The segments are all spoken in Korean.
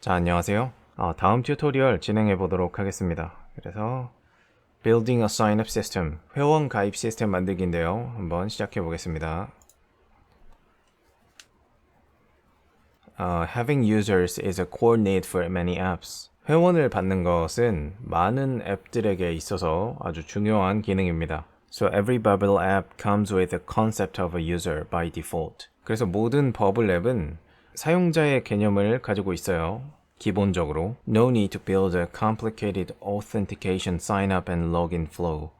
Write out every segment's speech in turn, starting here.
자, 안녕하세요. 다음 튜토리얼 진행해 보도록 하겠습니다. 그래서 Building a Sign-up System, 회원 가입 시스템 만들기인데요. 한번 시작해 보겠습니다. Having users is a core need for many apps. 회원을 받는 것은 많은 앱들에게 있어서 아주 중요한 기능입니다. So every Bubble app comes with the concept of a user by default. 그래서 모든 버블 앱은 사용자의 개념을 가지고 있어요. 기본적으로 No need to build a complicated authentication sign-up and login flow.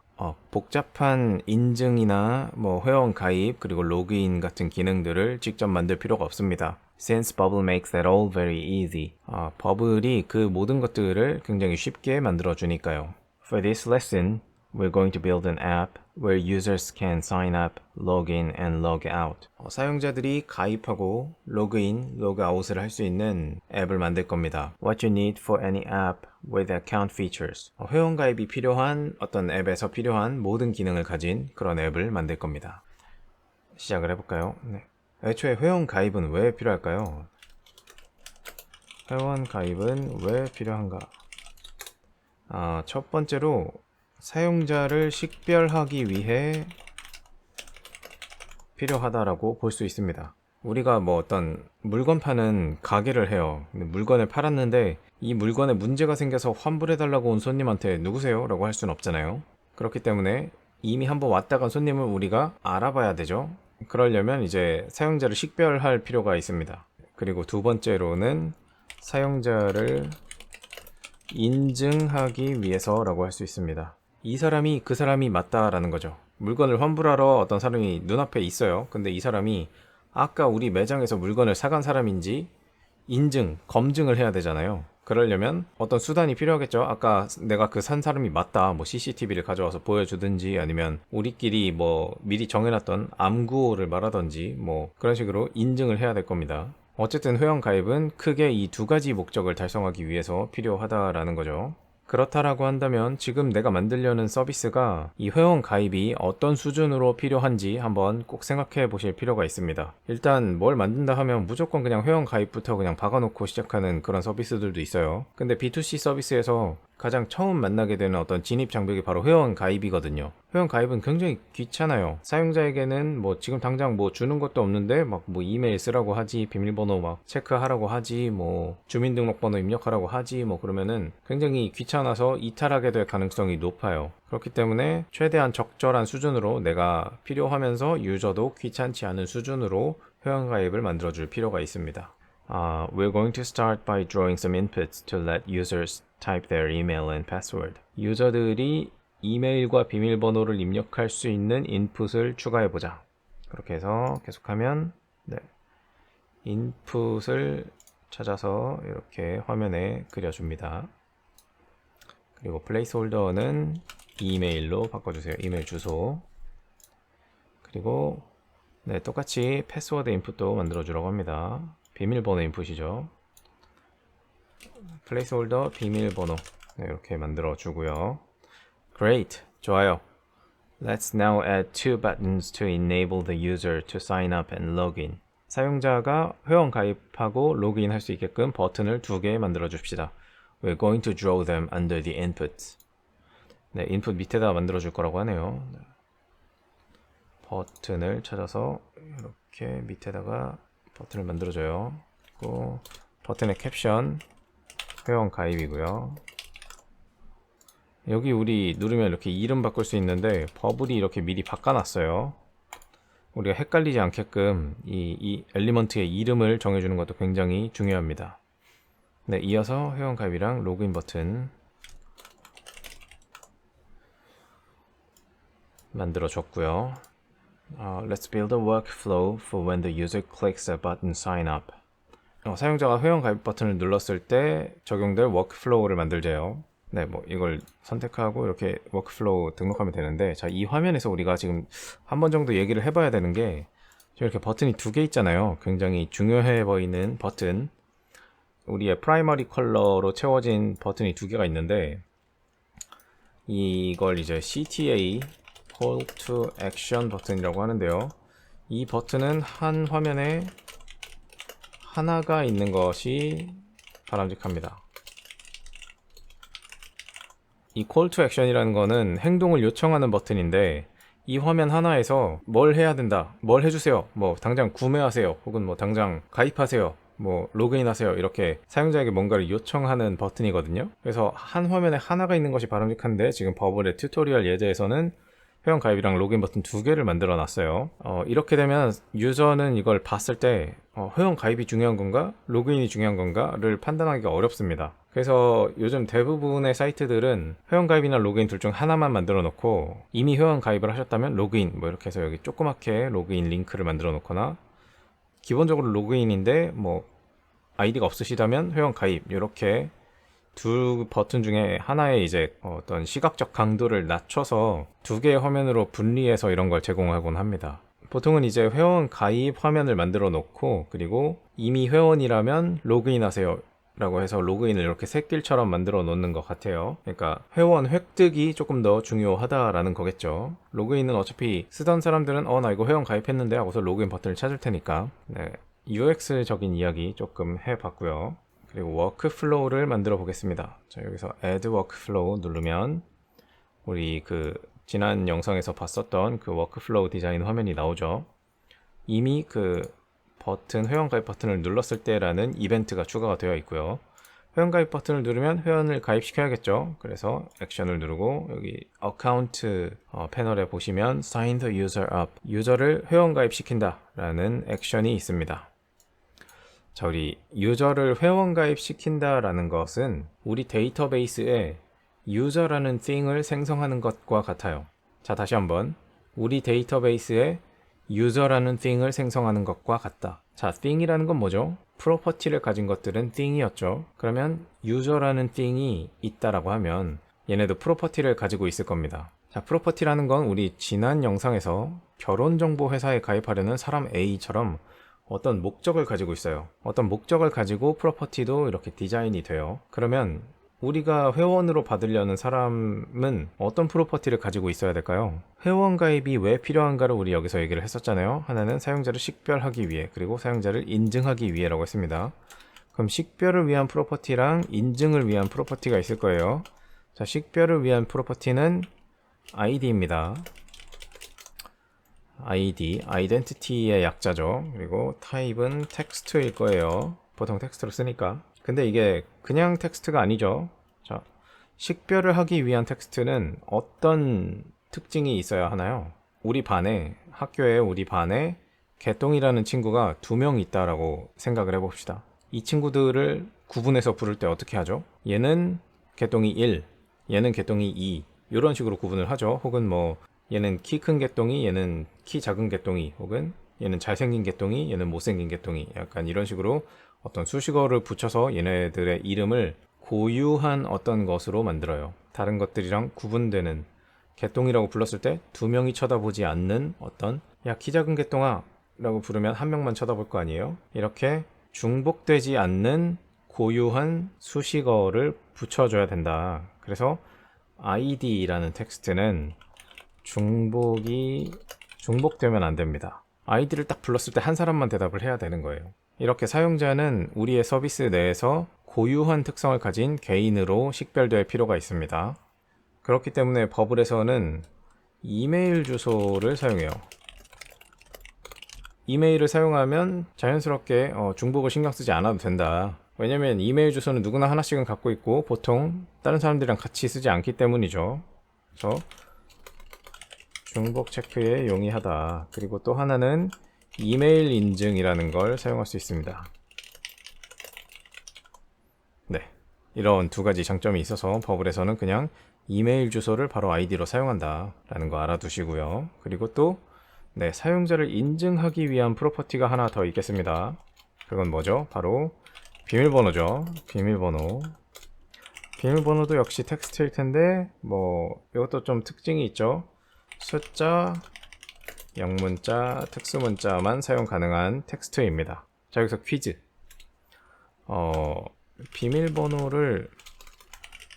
복잡한 인증이나 회원 가입 그리고 로그인 같은 기능들을 직접 만들 필요가 없습니다. Since Bubble makes that all very easy. 버블이 그 모든 것들을 굉장히 쉽게 만들어 주니까요. For this lesson, we're going to build an app where users can sign up, log in, and log out. 사용자들이 가입하고 로그인, 로그아웃을 할 수 있는 앱을 만들 겁니다. What you need for any app with account features. 회원 가입이 필요한 어떤 앱에서 필요한 모든 기능을 가진 그런 앱을 만들 겁니다. 시작을 해볼까요? 네. 애초에 회원 가입은 왜 필요할까요? 회원 가입은 왜 필요한가? 첫 번째로 사용자를 식별하기 위해 필요하다라고 볼 수 있습니다. 우리가 어떤 물건 파는 가게를 해요. 물건을 팔았는데 이 물건에 문제가 생겨서 환불해달라고 온 손님한테 누구세요? 라고 할 수는 없잖아요. 그렇기 때문에 이미 한번 왔다 간 손님을 우리가 알아봐야 되죠. 그러려면 이제 사용자를 식별할 필요가 있습니다. 그리고 두 번째로는 사용자를 인증하기 위해서라고 할 수 있습니다. 이 사람이 그 사람이 맞다라는 거죠. 물건을 환불하러 어떤 사람이 눈앞에 있어요. 근데 이 사람이 아까 우리 매장에서 물건을 사간 사람인지 검증을 해야 되잖아요. 그러려면 어떤 수단이 필요하겠죠. 아까 내가 그 산 사람이 맞다. CCTV를 가져와서 보여주든지 아니면 우리끼리 미리 정해놨던 암구호를 말하든지 그런 식으로 인증을 해야 될 겁니다. 어쨌든 회원 가입은 크게 이 두 가지 목적을 달성하기 위해서 필요하다라는 거죠. 그렇다라고 한다면 지금 내가 만들려는 서비스가 이 회원 가입이 어떤 수준으로 필요한지 한번 꼭 생각해 보실 필요가 있습니다. 일단 뭘 만든다 하면 무조건 그냥 회원 가입부터 그냥 박아놓고 시작하는 그런 서비스들도 있어요. 근데 B2C 서비스에서 가장 처음 만나게 되는 어떤 진입 장벽이 바로 회원 가입이거든요. 회원 가입은 굉장히 귀찮아요. 사용자에게는 지금 당장 주는 것도 없는데 이메일 쓰라고 하지, 비밀번호 체크하라고 하지, 주민등록번호 입력하라고 하지, 그러면은 굉장히 귀찮아서 이탈하게 될 가능성이 높아요. 그렇기 때문에 최대한 적절한 수준으로 내가 필요하면서 유저도 귀찮지 않은 수준으로 회원 가입을 만들어 줄 필요가 있습니다. We're going to start by drawing some inputs to let users type their email and password. 유저들이 이메일과 비밀번호를 입력할 수 있는 인풋을 추가해보자. 그렇게 해서 계속하면 인풋을 찾아서 이렇게 화면에 그려줍니다. 그리고 플레이스홀더는 이메일로 바꿔주세요. 이메일 주소. 그리고 똑같이 패스워드 인풋도 만들어주라고 합니다. 비밀번호 인풋이죠. 플레이스홀더 비밀번호 이렇게 만들어 주고요. Great, 좋아요. Let's now add two buttons to enable the user to sign up and log in. 사용자가 회원 가입하고 로그인 할 수 있게끔 버튼을 두 개 만들어 줍시다. We're going to draw them under the inputs. 인풋 밑에다 만들어 줄 거라고 하네요. 버튼을 찾아서 이렇게 밑에다가 버튼을 만들어줘요. 그리고 버튼의 캡션 회원 가입이고요. 여기 우리 누르면 이렇게 이름 바꿀 수 있는데 버블이 이렇게 미리 바꿔놨어요. 우리가 헷갈리지 않게끔 이 엘리먼트의 이름을 정해주는 것도 굉장히 중요합니다. 이어서 회원 가입이랑 로그인 버튼 만들어줬고요. Let's build a workflow for when the user clicks a button sign up. 사용자가 회원 가입 버튼을 눌렀을 때 적용될 워크플로우를 만들재요. 이걸 선택하고 이렇게 워크플로우 등록하면 되는데, 자, 이 화면에서 우리가 지금 한 번 정도 얘기를 해봐야 되는 게, 이렇게 버튼이 두 개 있잖아요. 굉장히 중요해 보이는 버튼. 우리의 프라이머리 컬러로 채워진 버튼이 두 개가 있는데, 이걸 이제 CTA Call to Action 버튼이라고 하는데요. 이 버튼은 한 화면에 하나가 있는 것이 바람직합니다. 이 call to action이라는 거는 행동을 요청하는 버튼인데 이 화면 하나에서 뭘 해야 된다, 뭘 해주세요, 뭐 당장 구매하세요, 혹은 뭐 당장 가입하세요, 뭐 로그인하세요, 이렇게 사용자에게 뭔가를 요청하는 버튼이거든요. 그래서 한 화면에 하나가 있는 것이 바람직한데 지금 버블의 튜토리얼 예제에서는 회원 가입이랑 로그인 버튼 두 개를 만들어 놨어요. 이렇게 되면 유저는 이걸 봤을 때 회원 가입이 중요한 건가 로그인이 중요한 건가를 판단하기가 어렵습니다. 그래서 요즘 대부분의 사이트들은 회원 가입이나 로그인 둘 중 하나만 만들어 놓고 이미 회원 가입을 하셨다면 로그인 뭐 이렇게 해서 여기 조그맣게 로그인 링크를 만들어 놓거나 기본적으로 로그인인데 뭐 아이디가 없으시다면 회원 가입 이렇게 두 버튼 중에 하나의 이제 어떤 시각적 강도를 낮춰서 두 개의 화면으로 분리해서 이런 걸 제공하곤 합니다. 보통은 이제 회원 가입 화면을 만들어 놓고 그리고 이미 회원이라면 로그인하세요 라고 해서 로그인을 이렇게 새길처럼 만들어 놓는 것 같아요. 그러니까 회원 획득이 조금 더 중요하다라는 거겠죠. 로그인은 어차피 쓰던 사람들은 나 이거 회원 가입했는데 하고서 로그인 버튼을 찾을 테니까. 네, UX적인 이야기 조금 해봤고요. 그리고 워크플로우를 만들어 보겠습니다. 자, 여기서 Add Workflow 누르면 우리 그 지난 영상에서 봤었던 그 워크플로우 디자인 화면이 나오죠. 이미 그 버튼, 회원가입 버튼을 눌렀을 때라는 이벤트가 추가가 되어 있고요. 회원가입 버튼을 누르면 회원을 가입시켜야겠죠. 그래서 액션을 누르고 여기 어카운트 패널에 보시면 Sign the user up, 유저를 회원가입시킨다 라는 액션이 있습니다. 자, 우리 유저를 회원가입시킨다 라는 것은 우리 데이터베이스에 유저라는 thing을 생성하는 것과 같아요. 자, 다시 한번 우리 데이터베이스에 유저라는 thing을 생성하는 것과 같다. 자, thing이라는 건 뭐죠? 프로퍼티를 가진 것들은 thing이었죠. 그러면 유저라는 thing이 있다라고 하면 얘네도 프로퍼티를 가지고 있을 겁니다. 자, 프로퍼티라는 건 우리 지난 영상에서 결혼정보 회사에 가입하려는 사람 A처럼 어떤 목적을 가지고 있어요. 어떤 목적을 가지고 프로퍼티도 이렇게 디자인이 돼요. 그러면 우리가 회원으로 받으려는 사람은 어떤 프로퍼티를 가지고 있어야 될까요? 회원 가입이 왜 필요한가를 우리 여기서 얘기를 했었잖아요. 하나는 사용자를 식별하기 위해, 그리고 사용자를 인증하기 위해라고 했습니다. 그럼 식별을 위한 프로퍼티랑 인증을 위한 프로퍼티가 있을 거예요. 자, 식별을 위한 프로퍼티는 ID입니다. ID, identity의 약자죠. 그리고 타입은 텍스트일 거예요. 보통 텍스트로 쓰니까. 근데 이게 그냥 텍스트가 아니죠. 자, 식별을 하기 위한 텍스트는 어떤 특징이 있어야 하나요? 우리 반에, 학교에 우리 반에 개똥이라는 친구가 2명 있다라고 생각을 해봅시다. 이 친구들을 구분해서 부를 때 어떻게 하죠? 얘는 개똥이 1, 얘는 개똥이 2 이런 식으로 구분을 하죠. 혹은 뭐 얘는 키 큰 개똥이, 얘는 키 작은 개똥이, 혹은 얘는 잘생긴 개똥이, 얘는 못생긴 개똥이, 약간 이런 식으로 어떤 수식어를 붙여서 얘네들의 이름을 고유한 어떤 것으로 만들어요. 다른 것들이랑 구분되는, 개똥이라고 불렀을 때 2명이 쳐다보지 않는 어떤, 야, 키 작은 개똥아 라고 부르면 1명만 쳐다볼 거 아니에요. 이렇게 중복되지 않는 고유한 수식어를 붙여줘야 된다. 그래서 ID라는 텍스트는 중복되면 안 됩니다. 아이디를 딱 불렀을 때 한 사람만 대답을 해야 되는 거예요. 이렇게 사용자는 우리의 서비스 내에서 고유한 특성을 가진 개인으로 식별될 필요가 있습니다. 그렇기 때문에 버블에서는 이메일 주소를 사용해요. 이메일을 사용하면 자연스럽게 중복을 신경 쓰지 않아도 된다. 왜냐면 이메일 주소는 누구나 하나씩은 갖고 있고 보통 다른 사람들이랑 같이 쓰지 않기 때문이죠. 그래서 중복 체크에 용이하다. 그리고 또 하나는 이메일 인증이라는 걸 사용할 수 있습니다. 네, 이런 두 가지 장점이 있어서 버블에서는 그냥 이메일 주소를 바로 아이디로 사용한다 라는 거 알아두시고요. 그리고 또 사용자를 인증하기 위한 프로퍼티가 하나 더 있겠습니다. 그건 뭐죠? 바로 비밀번호죠. 비밀번호도 역시 텍스트일 텐데 뭐 이것도 좀 특징이 있죠. 숫자, 영문자, 특수문자만 사용 가능한 텍스트입니다. 자, 여기서 퀴즈.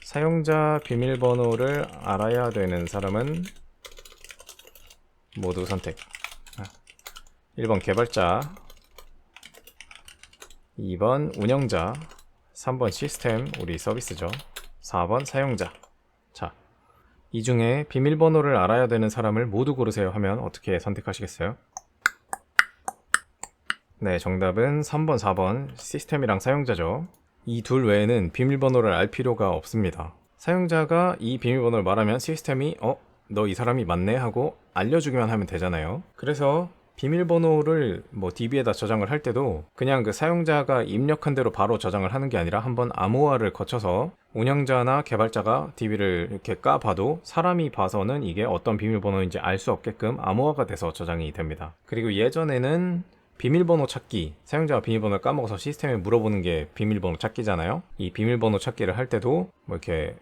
사용자 비밀번호를 알아야 되는 사람은 모두 선택. 1번 개발자, 2번 운영자, 3번 시스템, 우리 서비스죠. 4번 사용자. 자, 이 중에 비밀번호를 알아야 되는 사람을 모두 고르세요 하면 어떻게 선택하시겠어요? 네, 정답은 3번, 4번 시스템이랑 사용자죠. 이 둘 외에는 비밀번호를 알 필요가 없습니다. 사용자가 이 비밀번호를 말하면 시스템이 너 이 사람이 맞네 하고 알려주기만 하면 되잖아요. 그래서 비밀번호를 뭐 DB에다 저장을 할 때도 그냥 그 사용자가 입력한 대로 바로 저장을 하는 게 아니라 한번 암호화를 거쳐서 운영자나 개발자가 DB를 이렇게 까봐도 사람이 봐서는 이게 어떤 비밀번호인지 알 수 없게끔 암호화가 돼서 저장이 됩니다. 그리고 예전에는 비밀번호 찾기, 사용자가 비밀번호를 까먹어서 시스템에 물어보는 게 비밀번호 찾기잖아요. 이 비밀번호 찾기를 할 때도 뭐 이렇게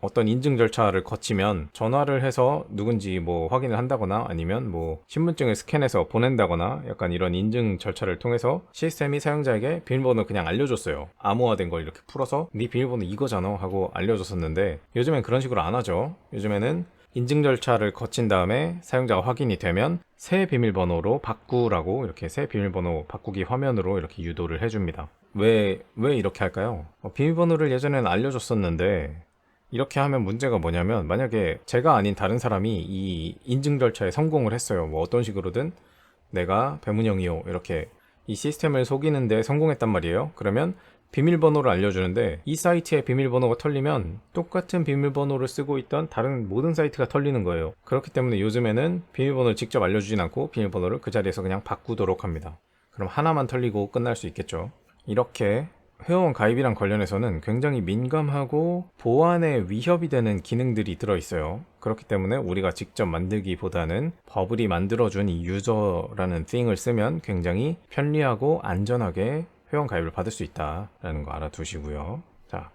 어떤 인증 절차를 거치면 전화를 해서 누군지 뭐 확인을 한다거나 아니면 뭐 신분증을 스캔해서 보낸다거나 약간 이런 인증 절차를 통해서 시스템이 사용자에게 비밀번호를 그냥 알려줬어요. 암호화된 걸 이렇게 풀어서 네 비밀번호 이거잖아 하고 알려줬었는데 요즘엔 그런 식으로 안 하죠. 요즘에는 인증 절차를 거친 다음에 사용자가 확인이 되면 새 비밀번호로 바꾸라고 이렇게 새 비밀번호 바꾸기 화면으로 이렇게 유도를 해줍니다. 왜 이렇게 할까요? 비밀번호를 예전에는 알려줬었는데 이렇게 하면 문제가 뭐냐면 만약에 제가 아닌 다른 사람이 이 인증 절차에 성공을 했어요. 뭐 어떤 식으로든 내가 배문영이요 이렇게 이 시스템을 속이는데 성공했단 말이에요. 그러면 비밀번호를 알려주는데 이 사이트의 비밀번호가 털리면 똑같은 비밀번호를 쓰고 있던 다른 모든 사이트가 털리는 거예요. 그렇기 때문에 요즘에는 비밀번호를 직접 알려주진 않고 비밀번호를 그 자리에서 그냥 바꾸도록 합니다. 그럼 하나만 털리고 끝날 수 있겠죠. 이렇게 회원 가입이랑 관련해서는 굉장히 민감하고 보안에 위협이 되는 기능들이 들어있어요. 그렇기 때문에 우리가 직접 만들기보다는 버블이 만들어준 이 유저라는 thing을 쓰면 굉장히 편리하고 안전하게 회원 가입을 받을 수 있다라는 거 알아두시고요. 자,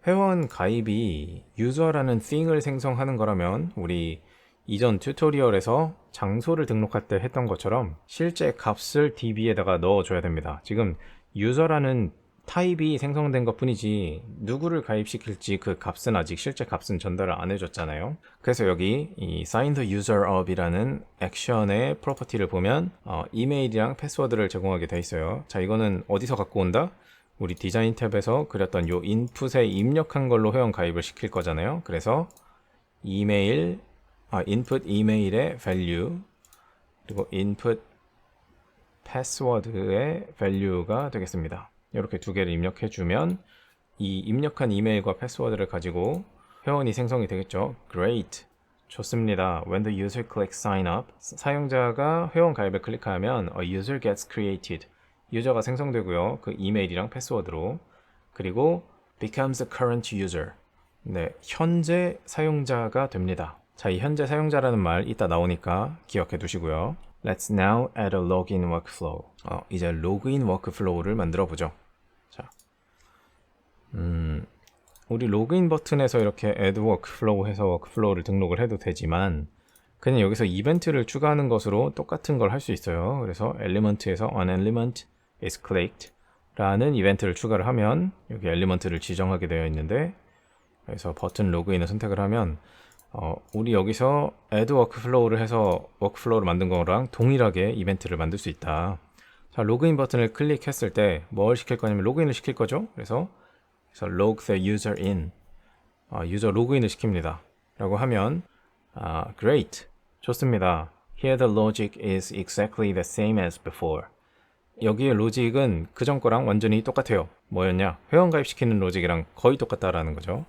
회원 가입이 유저라는 thing을 생성하는 거라면 우리 이전 튜토리얼에서 장소를 등록할 때 했던 것처럼 실제 값을 DB에다가 넣어줘야 됩니다. 지금 유저라는 타입이 생성된 것 뿐이지 누구를 가입시킬지 그 값은 아직 실제 값은 전달을 안 해줬잖아요. 그래서 여기 이 sign the user up이라는 액션의 프로퍼티를 보면 이메일이랑 패스워드를 제공하게 돼 있어요. 자, 이거는 어디서 갖고 온다? 우리 디자인 탭에서 그렸던 요 인풋에 입력한 걸로 회원 가입을 시킬 거잖아요. 그래서 이메일, input 이메일의 value 그리고 input 패스워드의 value가 되겠습니다. 이렇게 두 개를 입력해주면 이 입력한 이메일과 패스워드를 가지고 회원이 생성이 되겠죠. Great. 좋습니다. When the user clicks sign up, 사용자가 회원 가입을 클릭하면 a user gets created. 유저가 생성되고요. 그 이메일이랑 패스워드로. 그리고 becomes a current user. 네, 현재 사용자가 됩니다. 자, 이 현재 사용자라는 말 이따 나오니까 기억해 두시고요. Let's now add a login workflow. 이제 로그인 워크플로우를 만들어 보죠. 자, 우리 로그인 버튼에서 이렇게 add workflow 해서 워크플로우를 등록을 해도 되지만 그냥 여기서 이벤트를 추가하는 것으로 똑같은 걸 할 수 있어요. 그래서 element에서 an element is clicked 라는 이벤트를 추가를 하면 여기 엘리먼트를 지정하게 되어 있는데 그래서 버튼 로그인을 선택을 하면 우리 여기서 add workflow를 해서 워크플로우를 만든 거랑 동일하게 이벤트를 만들 수 있다. 자, 로그인 버튼을 클릭했을 때 뭘 시킬 거냐면 로그인을 시킬 거죠. 그래서 log the user in, 유저 로그인을 시킵니다. 라고 하면 great, 좋습니다. Here the logic is exactly the same as before. 여기의 로직은 그전 거랑 완전히 똑같아요. 뭐였냐? 회원 가입시키는 로직이랑 거의 똑같다라는 거죠.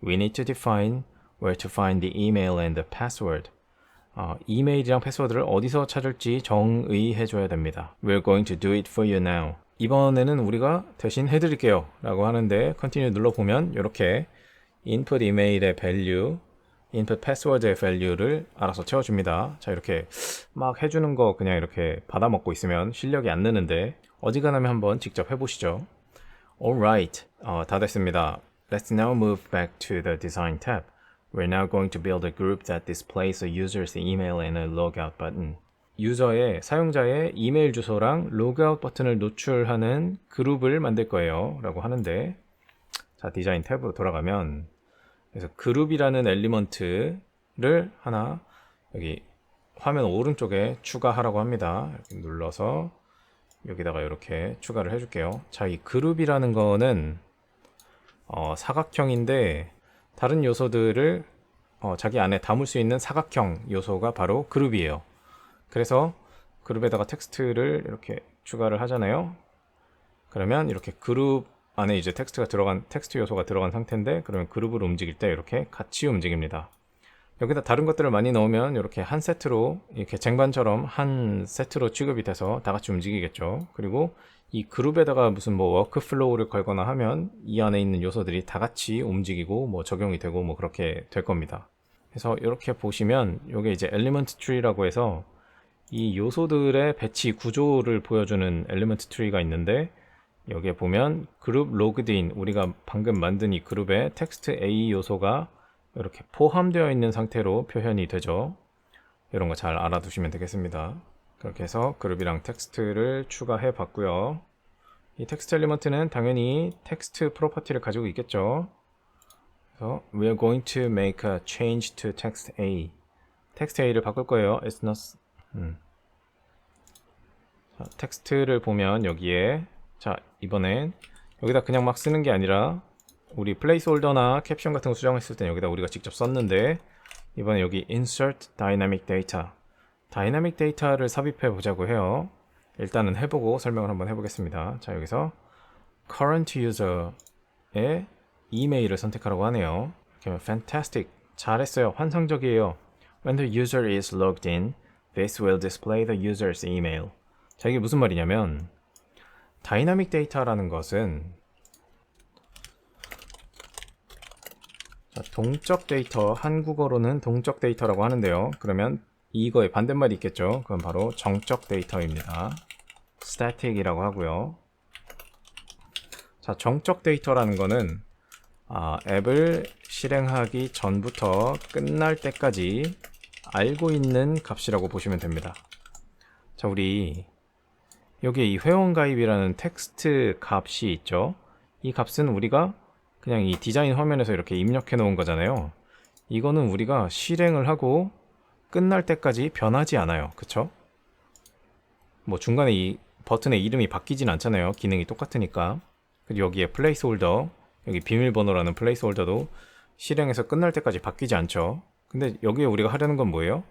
We need to define where to find the email and the password. 이메일이랑 패스워드를 어디서 찾을지 정의해줘야 됩니다. We're going to do it for you now. 이번에는 우리가 대신 해드릴게요 라고 하는데 continue 눌러보면 이렇게 input 이메일의 value, input 패스워드의 value를 알아서 채워줍니다. 자, 이렇게 막 해주는 거 그냥 이렇게 받아먹고 있으면 실력이 안 느는데 어지간하면 한번 직접 해보시죠. Alright, 다 됐습니다. Let's now move back to the design tab. We're now going to build a group that displays a user's email and a logout button. 유저의, 사용자의 이메일 주소랑 로그아웃 버튼을 노출하는 그룹을 만들 거예요 라고 하는데 자, 디자인 탭으로 돌아가면 그래서 그룹이라는 엘리먼트를 하나 여기 화면 오른쪽에 추가하라고 합니다. 이렇게 눌러서 여기다가 이렇게 추가를 해줄게요. 자, 이 그룹이라는 거는 사각형인데 다른 요소들을 자기 안에 담을 수 있는 사각형 요소가 바로 그룹이에요. 그래서 그룹에다가 텍스트를 이렇게 추가를 하잖아요. 그러면 이렇게 그룹 안에 이제 텍스트 요소가 들어간 상태인데, 그러면 그룹을 움직일 때 이렇게 같이 움직입니다. 여기다 다른 것들을 많이 넣으면 이렇게 한 세트로, 이렇게 쟁반처럼 한 세트로 취급이 돼서 다 같이 움직이겠죠. 그리고 이 그룹에다가 무슨 뭐 워크플로우를 걸거나 하면 이 안에 있는 요소들이 다 같이 움직이고 뭐 적용이 되고 뭐 그렇게 될 겁니다. 그래서 이렇게 보시면 이게 이제 엘리먼트 트리라고 해서 이 요소들의 배치 구조를 보여주는 엘리먼트 트리가 있는데, 여기에 보면 그룹 로그드인, 우리가 방금 만든 이 그룹에 텍스트 A 요소가 이렇게 포함되어 있는 상태로 표현이 되죠. 이런 거 잘 알아두시면 되겠습니다. 그렇게 해서 그룹이랑 텍스트를 추가해 봤고요. 이 텍스트 엘리먼트는 당연히 텍스트 프로퍼티를 가지고 있겠죠. 그래서 we are going to make a change to text A. 텍스트 A를 바꿀 거예요. It's not. 자, 텍스트를 보면 여기에, 자, 이번엔 여기다 그냥 막 쓰는 게 아니라 우리 플레이스홀더나 캡션 같은 거 수정했을 때 여기다 우리가 직접 썼는데, 이번에 여기 insert dynamic data, 다이나믹 데이터를 삽입해 보자고 해요. 일단은 해보고 설명을 한번 해보겠습니다. 자, 여기서 current user의 이메일을 선택하라고 하네요. 이렇게 하면 fantastic, 잘했어요, 환상적이에요. When the user is logged in, this will display the user's email. 자, 이게 무슨 말이냐면, 다이나믹 데이터라는 것은, 자, 동적 데이터, 한국어로는 동적 데이터라고 하는데요. 그러면 이거의 반대말이 있겠죠. 그건 바로 정적 데이터입니다. static이라고 하고요. 자, 정적 데이터라는 거는 앱을 실행하기 전부터 끝날 때까지 알고 있는 값이라고 보시면 됩니다. 자, 우리 여기에 이 회원가입이라는 텍스트 값이 있죠. 이 값은 우리가 그냥 이 디자인 화면에서 이렇게 입력해 놓은 거잖아요. 이거는 우리가 실행을 하고 끝날 때까지 변하지 않아요. 그쵸? 뭐 중간에 이 버튼의 이름이 바뀌진 않잖아요. 기능이 똑같으니까. 그리고 여기에 플레이스홀더, 여기 비밀번호라는 플레이스홀더도 실행해서 끝날 때까지 바뀌지 않죠. 근데 여기에 우리가 하려는 건 뭐예요?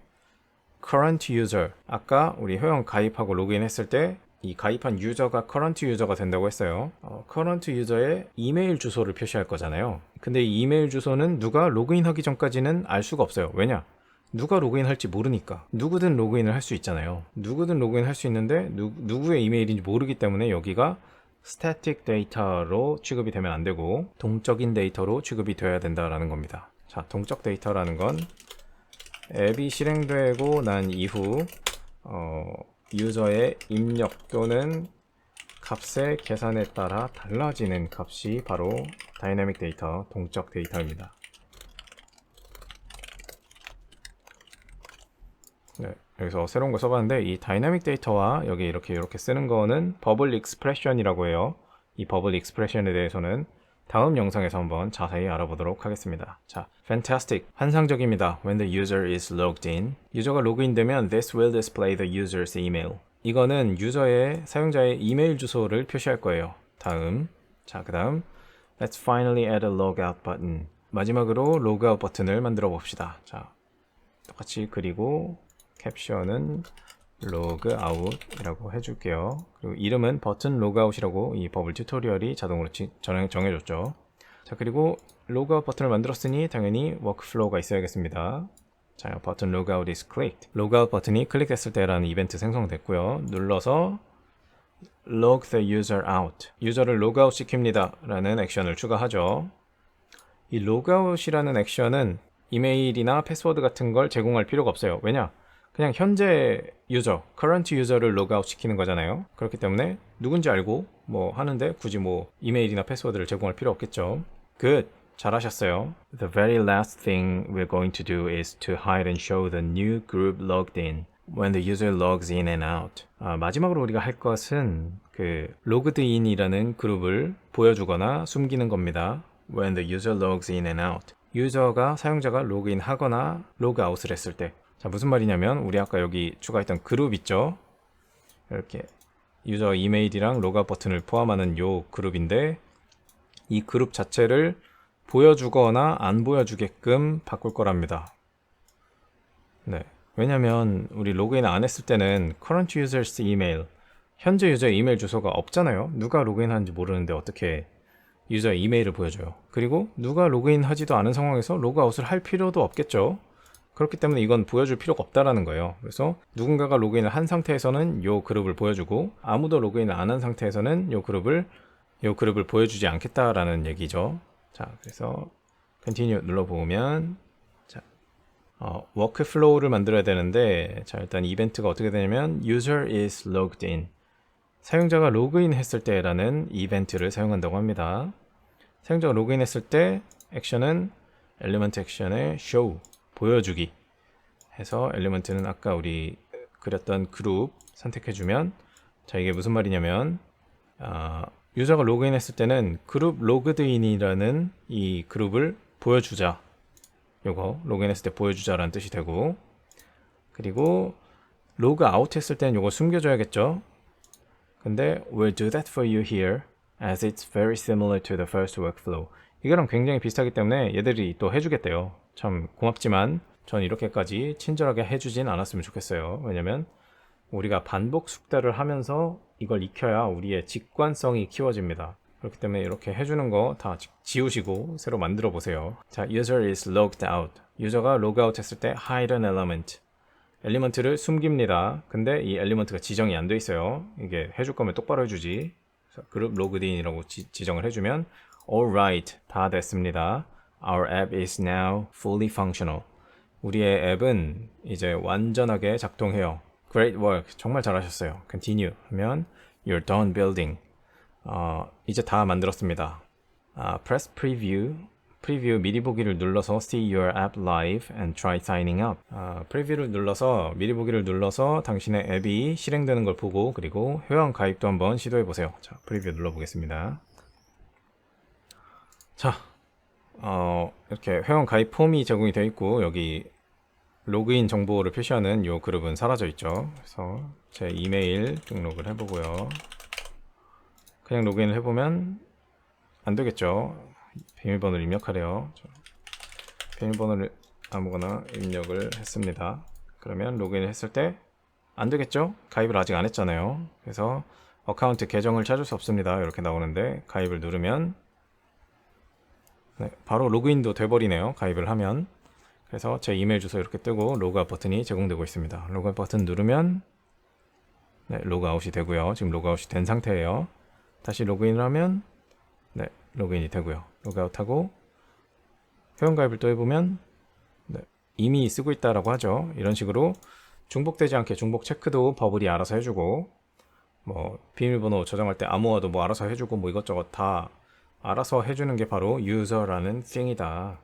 current user, 아까 우리 회원 가입하고 로그인 했을 때 이 가입한 유저가 current 유저가 된다고 했어요. current 유저의 이메일 주소를 표시할 거잖아요. 근데 이 이메일 주소는 누가 로그인하기 전까지는 알 수가 없어요. 왜냐? 누가 로그인할지 모르니까. 누구든 로그인을 할 수 있잖아요. 누구든 로그인 할 수 있는데 누구의 이메일인지 모르기 때문에 여기가 static 데이터로 취급이 되면 안 되고 동적인 데이터로 취급이 되어야 된다라는 겁니다. 자, 동적 데이터라는 건 앱이 실행되고 난 이후 유저의 입력 또는 값의 계산에 따라 달라지는 값이 바로 다이내믹 데이터, 동적 데이터입니다. 네, 여기서 새로운 거 써봤는데, 이 다이내믹 데이터와 여기 이렇게 쓰는 거는 버블 익스프레션이라고 해요. 이 버블 익스프레션에 대해서는 다음 영상에서 한번 자세히 알아보도록 하겠습니다. 자, fantastic, 환상적입니다. When the user is logged in, 유저가 로그인되면 this will display the user's email. 이거는 유저의 사용자의 이메일 주소를 표시할 거예요. 다음, 자, 그 다음 let's finally add a logout button. 마지막으로 로그아웃 버튼을 만들어 봅시다. 자, 똑같이 그리고 캡션은 로그아웃이라고 해줄게요. 그리고 이름은 버튼 로그아웃이라고 이 버블 튜토리얼이 자동으로 정해줬죠. 자, 그리고 로그아웃 버튼을 만들었으니 당연히 워크플로우가 있어야겠습니다. 자, 버튼 로그아웃 is clicked. 로그아웃 버튼이 클릭됐을 때라는 이벤트 생성됐고요. 눌러서 log the user out. 유저를 로그아웃 시킵니다 라는 액션을 추가하죠. 이 로그아웃이라는 액션은 이메일이나 패스워드 같은 걸 제공할 필요가 없어요. 왜냐? 그냥 현재 유저, current 유저를 로그아웃 시키는 거잖아요. 그렇기 때문에 누군지 알고 뭐 하는데 굳이 뭐 이메일이나 패스워드를 제공할 필요 없겠죠. Good, 잘하셨어요. The very last thing we're going to do is to hide and show the new group logged in when the user logs in and out. 마지막으로 우리가 할 것은 그 logged in이라는 그룹을 보여주거나 숨기는 겁니다. When the user logs in and out. 유저가, 사용자가 로그인 하거나 로그아웃을 했을 때. 자, 무슨 말이냐면 우리 아까 여기 추가했던 그룹 있죠? 이렇게 유저 이메일이랑 로그아웃 버튼을 포함하는 요 그룹인데, 이 그룹 자체를 보여주거나 안 보여주게끔 바꿀 거랍니다. 네. 왜냐면 우리 로그인 안 했을 때는 current users email, 현재 유저의 이메일 주소가 없잖아요. 누가 로그인하는지 모르는데 어떻게 유저의 이메일을 보여줘요. 그리고 누가 로그인 하지도 않은 상황에서 로그아웃을 할 필요도 없겠죠. 그렇기 때문에 이건 보여줄 필요가 없다라는 거예요. 그래서 누군가가 로그인을 한 상태에서는 이 그룹을 보여주고 아무도 로그인을 안 한 상태에서는 이 그룹을 보여주지 않겠다라는 얘기죠. 자, 그래서 continue 눌러보면 자, 워크플로우를 만들어야 되는데 자, 일단 이벤트가 어떻게 되냐면 user is logged in, 사용자가 로그인 했을 때라는 이벤트를 사용한다고 합니다. 사용자가 로그인 했을 때 액션은 엘리먼트 액션의 show, 보여주기 해서 엘리먼트는 아까 우리 그렸던 그룹 선택해주면, 자, 이게 무슨 말이냐면 유저가 로그인 했을 때는 그룹 로그드인이라는 이 그룹을 보여주자, 요거 로그인 했을 때 보여주자라는 뜻이 되고, 그리고 로그 아웃 했을 때는 요거 숨겨줘야겠죠. 근데 we'll do that for you here as it's very similar to the first workflow. 이거랑 굉장히 비슷하기 때문에 얘들이 또 해주겠대요. 참 고맙지만 전 이렇게까지 친절하게 해주진 않았으면 좋겠어요. 왜냐면 우리가 반복 숙달을 하면서 이걸 익혀야 우리의 직관성이 키워집니다. 그렇기 때문에 이렇게 해주는 거 다 지우시고 새로 만들어 보세요. 자, user is logged out. 유저가 로그아웃 했을 때 hide an element, 엘리먼트를 숨깁니다. 근데 이 엘리먼트가 지정이 안 돼 있어요. 이게 해줄 거면 똑바로 해주지. 그룹 로그인이라고 지정을 해주면 alright, 다 됐습니다. Our app is now fully functional. 우리의 앱은 이제 완전하게 작동해요. Great work, 정말 잘하셨어요. Continue 하면 You're done building. 이제 다 만들었습니다. Press preview. 프리뷰 미리 보기를 눌러서 See your app live and try signing up. 프리뷰를 눌러서 미리 보기를 눌러서 당신의 앱이 실행되는 걸 보고, 그리고 회원 가입도 한번 시도해 보세요. 자, 프리뷰 눌러 보겠습니다. 자, 이렇게 회원 가입 폼이 제공이 되어 있고 여기 로그인 정보를 표시하는 이 그룹은 사라져 있죠. 그래서 제 이메일 등록을 해보고요. 그냥 로그인을 해보면 안 되겠죠. 비밀번호를 입력하래요. 비밀번호를 아무거나 입력을 했습니다. 그러면 로그인을 했을 때 안 되겠죠? 가입을 아직 안 했잖아요. 그래서 어카운트 계정을 찾을 수 없습니다. 이렇게 나오는데 가입을 누르면 네, 바로 로그인도 돼버리네요. 가입을 하면. 그래서 제 이메일 주소 이렇게 뜨고 로그아웃 버튼이 제공되고 있습니다. 로그아웃 버튼 누르면 네, 로그아웃이 되고요. 지금 로그아웃이 된 상태예요. 다시 로그인을 하면 네, 로그인이 되고요. 로그아웃하고 회원가입을 또 해보면 네, 이미 쓰고 있다라고 하죠. 이런 식으로 중복되지 않게 중복 체크도 버블이 알아서 해주고, 뭐 비밀번호 저장할 때 암호화도 뭐 알아서 해주고, 뭐 이것저것 다 알아서 해주는 게 바로 유저라는 thing이다.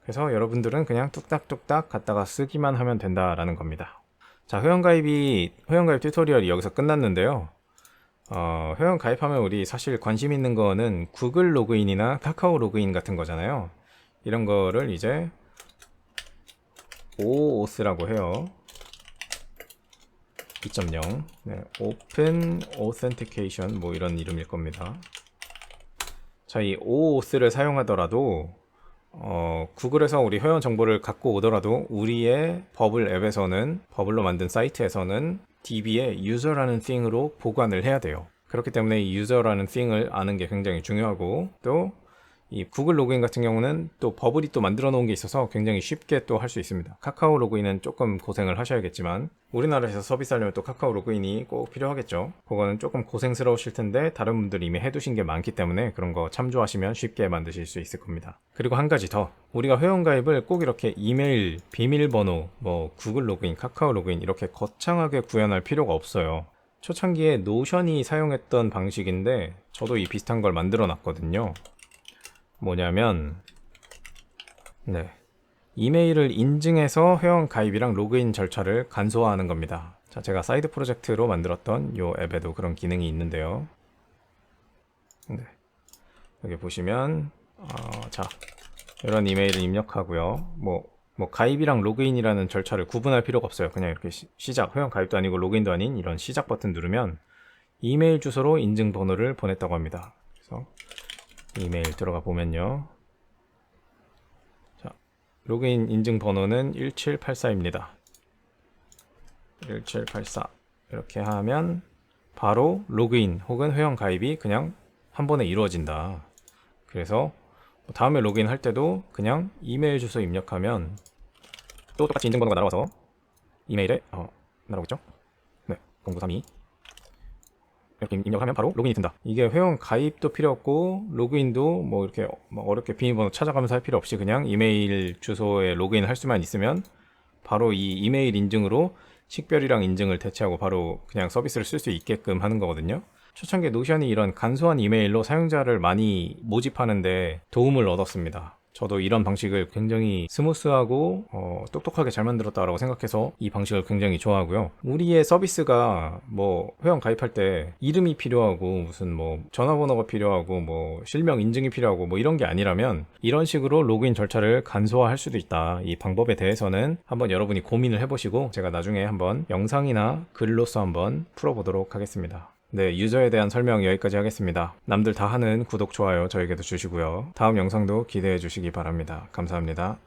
그래서 여러분들은 그냥 뚝딱뚝딱 갖다가 쓰기만 하면 된다라는 겁니다. 자, 회원가입 튜토리얼이 여기서 끝났는데요. 회원 가입하면 우리 사실 관심 있는 거는 구글 로그인이나 카카오 로그인 같은 거잖아요. 이런 거를 이제 OAuth라고 해요. 2.0 네, Open Authentication 뭐 이런 이름일 겁니다. 자, 이 OAuth를 사용하더라도 구글에서 우리 회원 정보를 갖고 오더라도 우리의 버블 앱에서는, 버블로 만든 사이트에서는 DB의 유저라는 thing으로 보관을 해야 돼요. 그렇기 때문에 이 유저라는 thing을 아는 게 굉장히 중요하고, 또 이 구글 로그인 같은 경우는 또 버블이 또 만들어 놓은 게 있어서 굉장히 쉽게 또 할 수 있습니다. 카카오 로그인은 조금 고생을 하셔야겠지만 우리나라에서 서비스하려면 또 카카오 로그인이 꼭 필요하겠죠. 그거는 조금 고생스러우실 텐데 다른 분들이 이미 해두신 게 많기 때문에 그런 거 참조하시면 쉽게 만드실 수 있을 겁니다. 그리고 한 가지 더, 우리가 회원가입을 꼭 이렇게 이메일, 비밀번호, 뭐 구글 로그인, 카카오 로그인 이렇게 거창하게 구현할 필요가 없어요. 초창기에 노션이 사용했던 방식인데 저도 이 비슷한 걸 만들어 놨거든요. 뭐냐면 네, 이메일을 인증해서 회원 가입이랑 로그인 절차를 간소화하는 겁니다. 자, 제가 사이드 프로젝트로 만들었던 이 앱에도 그런 기능이 있는데요. 네, 여기 보시면 자, 이런 이메일을 입력하고요. 뭐 가입이랑 로그인이라는 절차를 구분할 필요가 없어요. 그냥 이렇게 시작, 회원 가입도 아니고 로그인도 아닌 이런 시작 버튼 누르면 이메일 주소로 인증번호를 보냈다고 합니다. 그래서 이메일 들어가 보면요. 자, 로그인 인증 번호는 1784입니다. 1784 이렇게 하면 바로 로그인 혹은 회원 가입이 그냥 한 번에 이루어진다. 그래서 다음에 로그인 할 때도 그냥 이메일 주소 입력하면 또 똑같이 인증번호가 날아와서 이메일에 날아오겠죠? 네, 0932 이렇게 입력을 하면 바로 로그인이 된다. 이게 회원 가입도 필요 없고 로그인도 뭐 이렇게 막 어렵게 비밀번호 찾아가면서 할 필요 없이 그냥 이메일 주소에 로그인 할 수만 있으면 바로 이 이메일 인증으로 식별이랑 인증을 대체하고 바로 그냥 서비스를 쓸 수 있게끔 하는 거거든요. 초창기에 노션이 이런 간소한 이메일로 사용자를 많이 모집하는데 도움을 얻었습니다. 저도 이런 방식을 굉장히 스무스하고 똑똑하게 잘 만들었다라고 생각해서 이 방식을 굉장히 좋아하고요. 우리의 서비스가 뭐 회원 가입할 때 이름이 필요하고 무슨 뭐 전화번호가 필요하고 뭐 실명 인증이 필요하고 뭐 이런 게 아니라면 이런 식으로 로그인 절차를 간소화할 수도 있다. 이 방법에 대해서는 한번 여러분이 고민을 해보시고 제가 나중에 한번 영상이나 글로써 한번 풀어보도록 하겠습니다. 네, 유저에 대한 설명 여기까지 하겠습니다. 남들 다 하는 구독, 좋아요 저에게도 주시고요. 다음 영상도 기대해 주시기 바랍니다. 감사합니다.